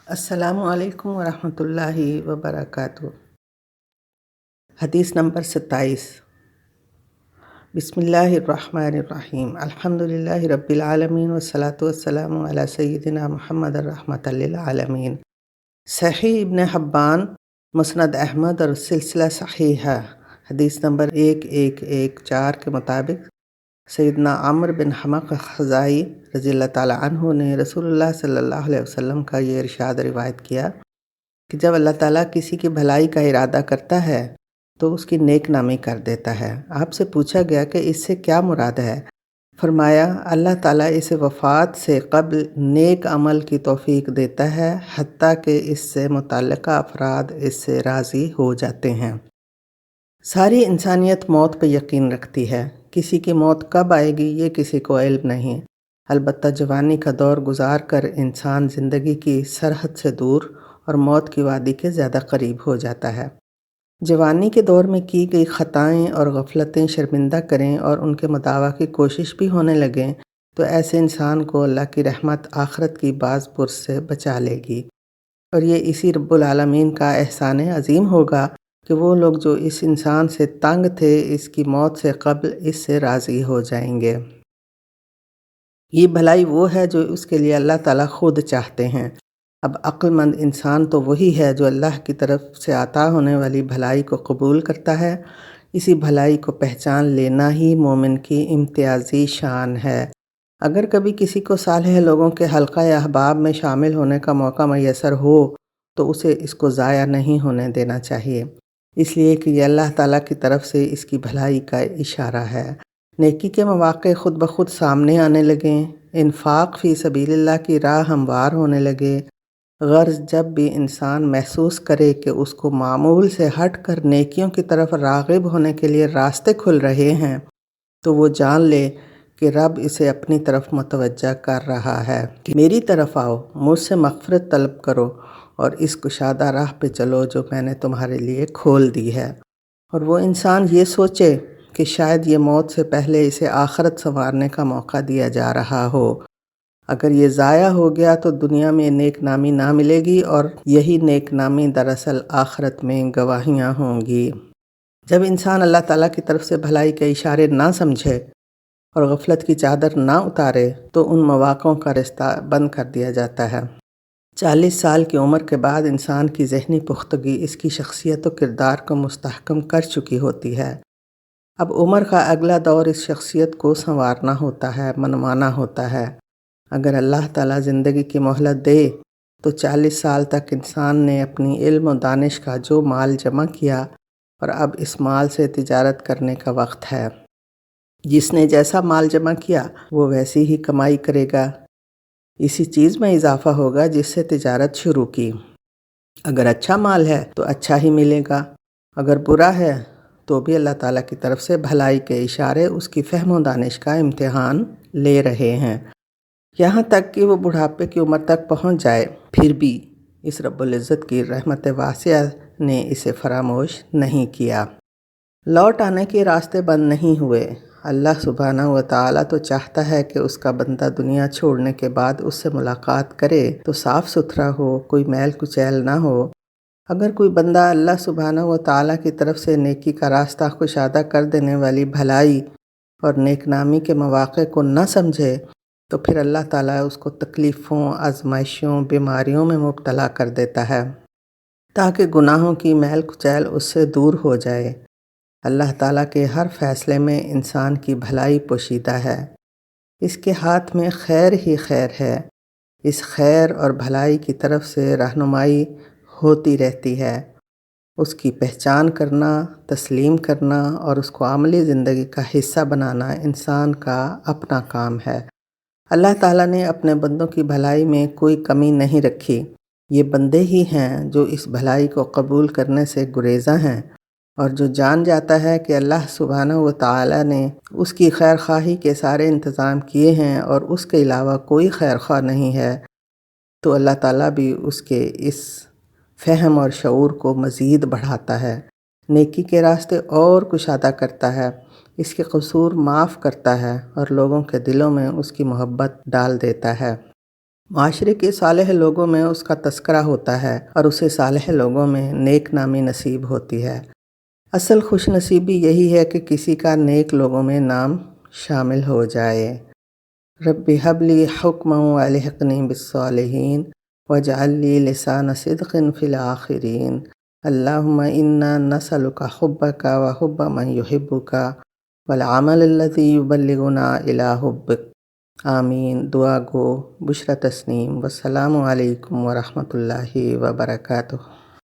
السلام علیکم ورحمۃ اللہ وبرکاتہ۔ حدیث نمبر 27۔ بسم اللہ الرحمن الرحیم۔ الحمد للہ رب العالمین والصلاة والسلام علی سیدنا محمد الرحمۃ للعالمین۔ صحیح ابن حبان، مسند احمد اور سلسلہ صحیحہ حدیث نمبر 1114 کے مطابق سیدنا عمرو بن حمق خزاعی رضی اللہ تعالیٰ عنہ نے رسول اللہ صلی اللہ علیہ وسلم کا یہ ارشاد روایت کیا کہ جب اللہ تعالیٰ کسی کی بھلائی کا ارادہ کرتا ہے تو اس کی نیک نامی کر دیتا ہے۔ آپ سے پوچھا گیا کہ اس سے کیا مراد ہے؟ فرمایا، اللہ تعالیٰ اسے وفات سے قبل نیک عمل کی توفیق دیتا ہے حتیٰ کہ اس سے متعلقہ افراد اس سے راضی ہو جاتے ہیں۔ ساری انسانیت موت پہ یقین رکھتی ہے۔ کسی کی موت کب آئے گی یہ کسی کو علم نہیں، البتہ جوانی کا دور گزار کر انسان زندگی کی سرحد سے دور اور موت کی وادی کے زیادہ قریب ہو جاتا ہے۔ جوانی کے دور میں کی گئی خطائیں اور غفلتیں شرمندہ کریں اور ان کے مداوع کی کوشش بھی ہونے لگیں تو ایسے انسان کو اللہ کی رحمت آخرت کی باز پرس سے بچا لے گی، اور یہ اسی رب العالمین کا احسان عظیم ہوگا کہ وہ لوگ جو اس انسان سے تنگ تھے اس کی موت سے قبل اس سے راضی ہو جائیں گے۔ یہ بھلائی وہ ہے جو اس کے لیے اللہ تعالیٰ خود چاہتے ہیں۔ اب عقل مند انسان تو وہی ہے جو اللہ کی طرف سے عطا ہونے والی بھلائی کو قبول کرتا ہے۔ اسی بھلائی کو پہچان لینا ہی مومن کی امتیازی شان ہے۔ اگر کبھی کسی کو صالح لوگوں کے حلقہ یا احباب میں شامل ہونے کا موقع میسر ہو تو اسے اس کو ضائع نہیں ہونے دینا چاہیے، اس لیے کہ یہ اللہ تعالیٰ کی طرف سے اس کی بھلائی کا اشارہ ہے۔ نیکی کے مواقع خود بخود سامنے آنے لگیں، انفاق فی سبیل اللہ کی راہ ہموار ہونے لگے۔ غرض جب بھی انسان محسوس کرے کہ اس کو معمول سے ہٹ کر نیکیوں کی طرف راغب ہونے کے لیے راستے کھل رہے ہیں تو وہ جان لے کہ رب اسے اپنی طرف متوجہ کر رہا ہے کہ میری طرف آؤ، مجھ سے مغفرت طلب کرو اور اس کشادہ راہ پہ چلو جو میں نے تمہارے لیے کھول دی ہے۔ اور وہ انسان یہ سوچے کہ شاید یہ موت سے پہلے اسے آخرت سنوارنے کا موقع دیا جا رہا ہو۔ اگر یہ ضائع ہو گیا تو دنیا میں نیک نامی نہ ملے گی، اور یہی نیک نامی دراصل آخرت میں گواہیاں ہوں گی۔ جب انسان اللہ تعالیٰ کی طرف سے بھلائی کے اشارے نہ سمجھے اور غفلت کی چادر نہ اتارے تو ان مواقعوں کا رستہ بند کر دیا جاتا ہے۔ 40 سال کی عمر کے بعد انسان کی ذہنی پختگی اس کی شخصیت و کردار کو مستحکم کر چکی ہوتی ہے۔ اب عمر کا اگلا دور اس شخصیت کو سنوارنا ہوتا ہے، منوانا ہوتا ہے۔ اگر اللہ تعالیٰ زندگی کی مہلت دے تو 40 سال تک انسان نے اپنی علم و دانش کا جو مال جمع کیا اور اب اس مال سے تجارت کرنے کا وقت ہے۔ جس نے جیسا مال جمع کیا وہ ویسی ہی کمائی کرے گا، اسی چیز میں اضافہ ہوگا جس سے تجارت شروع کی۔ اگر اچھا مال ہے تو اچھا ہی ملے گا، اگر برا ہے تو بھی اللہ تعالیٰ کی طرف سے بھلائی کے اشارے اس کی فہم و دانش کا امتحان لے رہے ہیں، یہاں تک کہ وہ بڑھاپے کی عمر تک پہنچ جائے، پھر بھی اس رب العزت کی رحمت واسعہ نے اسے فراموش نہیں کیا۔ لوٹ آنے کے راستے بند نہیں ہوئے۔ اللہ سبحانہ و تعالیٰ تو چاہتا ہے کہ اس کا بندہ دنیا چھوڑنے کے بعد اس سے ملاقات کرے تو صاف ستھرا ہو، کوئی میل کچیل نہ ہو۔ اگر کوئی بندہ اللہ سبحانہ و تعالیٰ کی طرف سے نیکی کا راستہ کشادہ کر دینے والی بھلائی اور نیک نامی کے مواقع کو نہ سمجھے تو پھر اللہ تعالیٰ اس کو تکلیفوں، آزمائشوں، بیماریوں میں مبتلا کر دیتا ہے تاکہ گناہوں کی میل کچیل اس سے دور ہو جائے۔ اللہ تعالیٰ کے ہر فیصلے میں انسان کی بھلائی پوشیدہ ہے، اس کے ہاتھ میں خیر ہی خیر ہے۔ اس خیر اور بھلائی کی طرف سے رہنمائی ہوتی رہتی ہے۔ اس کی پہچان کرنا، تسلیم کرنا اور اس کو عملی زندگی کا حصہ بنانا انسان کا اپنا کام ہے۔ اللہ تعالیٰ نے اپنے بندوں کی بھلائی میں کوئی کمی نہیں رکھی۔ یہ بندے ہی ہیں جو اس بھلائی کو قبول کرنے سے گریزاں ہیں، اور جو جان جاتا ہے کہ اللہ سبحانہ و تعالیٰ نے اس کی خیر خواہی کے سارے انتظام کیے ہیں اور اس کے علاوہ کوئی خیر خواہ نہیں ہے، تو اللہ تعالیٰ بھی اس کے اس فہم اور شعور کو مزید بڑھاتا ہے، نیکی کے راستے اور کشادہ کرتا ہے، اس کے قصور معاف کرتا ہے اور لوگوں کے دلوں میں اس کی محبت ڈال دیتا ہے۔ معاشرے کے صالح لوگوں میں اس کا تذکرہ ہوتا ہے اور اسے صالح لوگوں میں نیک نامی نصیب ہوتی ہے۔ اصل خوش نصیبی یہی ہے کہ کسی کا نیک لوگوں میں نام شامل ہو جائے۔ رب هب لی حکما والحقنی بالصالحین واجعل لی لسان صدق فی الآخرین۔ اللہم انا نسألک حبک وحب من یحبک والعمل الذی یبلغنا الی حبک۔ آمین۔ دعا گو بشرا تسنیم۔ والسلام علیکم ورحمۃ اللہ وبرکاتہ۔